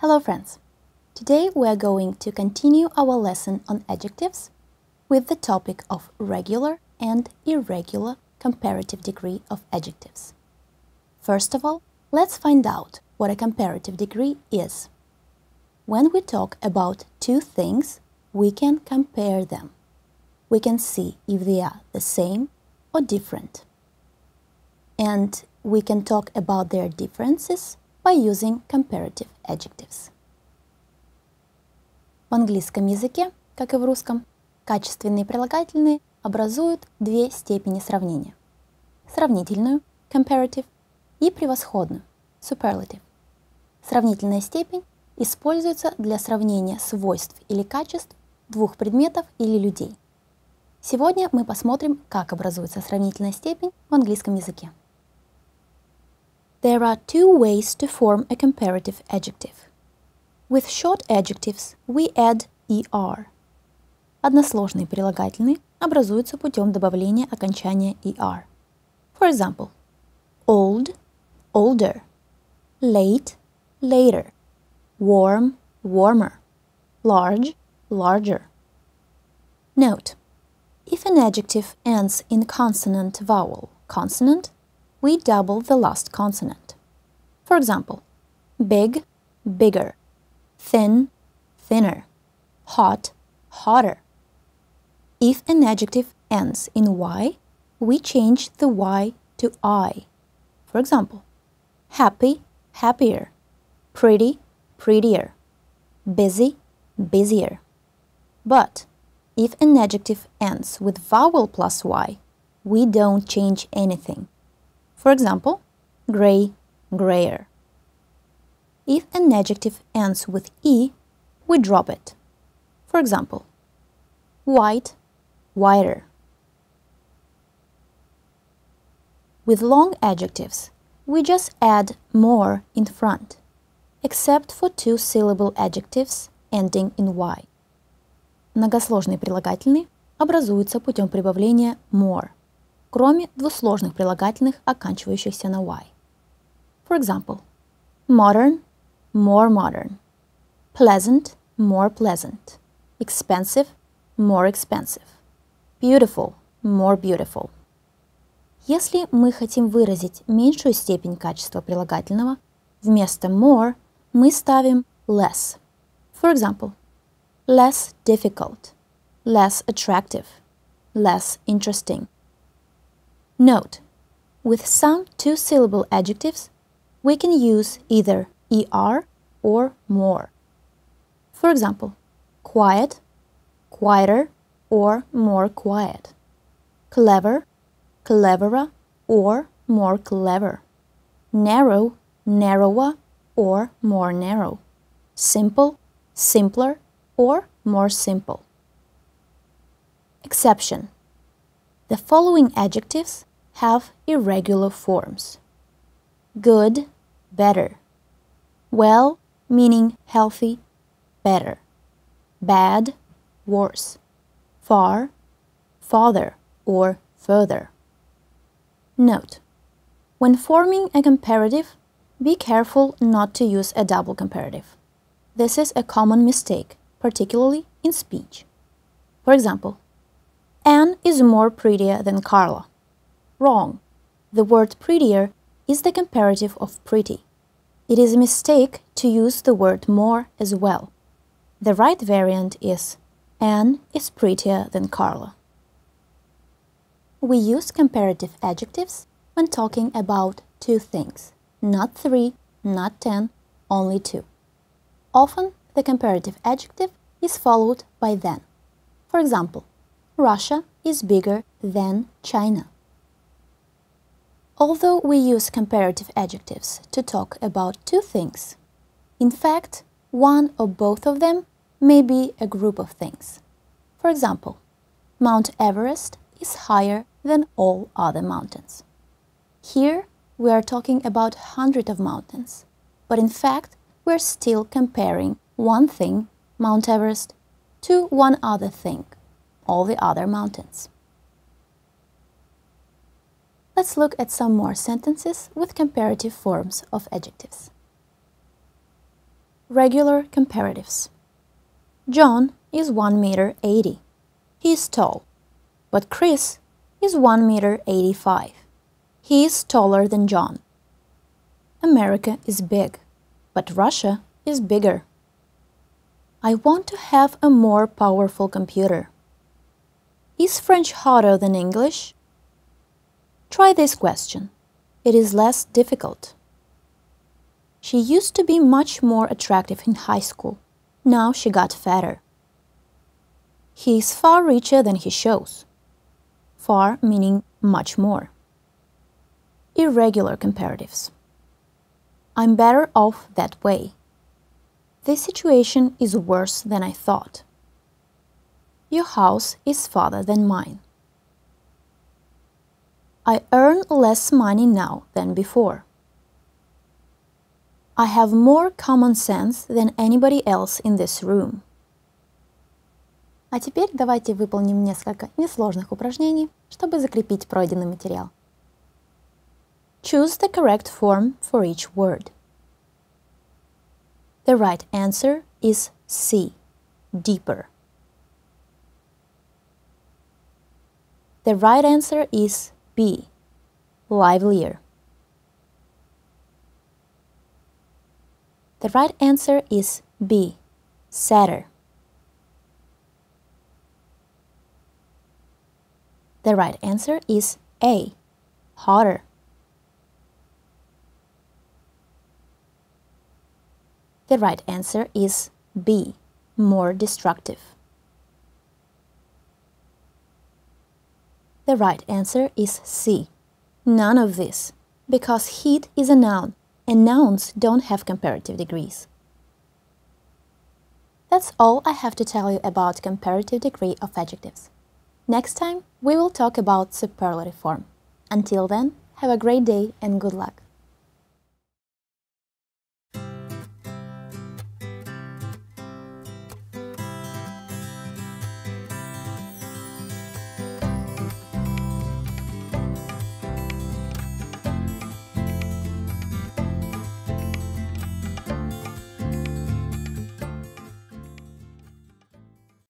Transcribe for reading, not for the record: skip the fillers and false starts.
Hello friends! Today we are going to continue our lesson on adjectives with the topic of regular and irregular comparative degree of adjectives. First of all, let's find out what a comparative degree is. When we talk about two things, we can compare them. We can see if they are the same or different. And we can talk about their differences by using comparative adjectives. В английском языке, как и в русском, качественные прилагательные образуют две степени сравнения. Сравнительную comparative и превосходную superlative. Сравнительная степень используется для сравнения свойств или качеств двух предметов или людей. Сегодня мы посмотрим, как образуется сравнительная степень в английском языке. There are two ways to form a comparative adjective. With short adjectives, we add er. Односложные прилагательные образуются путем добавления окончания er. For example, old, older, late, later, warm, warmer, large, larger. Note: if an adjective ends in consonant vowel consonant, we double the last consonant. For example, big, bigger, thin, thinner, hot, hotter. If an adjective ends in y, we change the y to I. For example, happy, happier, pretty, prettier, busy, busier. But if an adjective ends with vowel plus y, we don't change anything. For example, gray, grayer. If an adjective ends with e, we drop it. For example, white, whiter. With long adjectives, we just add more in front, except for two-syllable adjectives ending in y. Многосложные прилагательные образуются путем прибавления more, кроме двусложных прилагательных, оканчивающихся на y. For example, modern, more modern, pleasant, more pleasant, expensive, more expensive, beautiful, more beautiful. Если мы хотим выразить меньшую степень качества прилагательного, вместо more мы ставим less. For example, less difficult, less attractive, less interesting. Note: with some two-syllable adjectives, we can use either er or more. For example, quiet, quieter, or more quiet. Clever, cleverer, or more clever. Narrow, narrower, or more narrow. Simple, simpler, or more simple. Exception: the following adjectives have irregular forms. Good, better. Well, meaning healthy, better. Bad, worse. Far, farther, or further. Note: when forming a comparative, be careful not to use a double comparative. This is a common mistake, particularly in speech. For example, Anne is more prettier than Carla. Wrong. The word prettier is the comparative of pretty. It is a mistake to use the word more as well. The right variant is Anne is prettier than Carla. We use comparative adjectives when talking about two things, not three, not 10, only two. Often, the comparative adjective is followed by than. For example, Russia is bigger than China. Although we use comparative adjectives to talk about two things, in fact, one or both of them may be a group of things. For example, Mount Everest is higher than all other mountains. Here, we are talking about hundreds of mountains, but in fact, we're still comparing one thing, Mount Everest, to one other thing, all the other mountains. Let's look at some more sentences with comparative forms of adjectives. Regular comparatives. John is 1 meter 80. He is tall. But Chris is 1 meter 85. He is taller than John. America is big, but Russia is bigger. I want to have a more powerful computer. Is French harder than English? Try this question. It is less difficult. She used to be much more attractive in high school. Now she got fatter. He is far richer than he shows. Far meaning much more. Irregular comparatives. I'm better off that way. This situation is worse than I thought. Your house is farther than mine. I earn less money now than before. I have more common sense than anybody else in this room. А теперь давайте выполним несколько несложных упражнений, чтобы закрепить пройденный материал. Choose the correct form for each word. The right answer is C, deeper. The right answer is B, livelier. The right answer is B, sadder. The right answer is A, hotter. The right answer is B, more destructive. The right answer is C, none of this, because heat is a noun, and nouns don't have comparative degrees. That's all I have to tell you about comparative degree of adjectives. Next time, we will talk about superlative form. Until then, have a great day and good luck.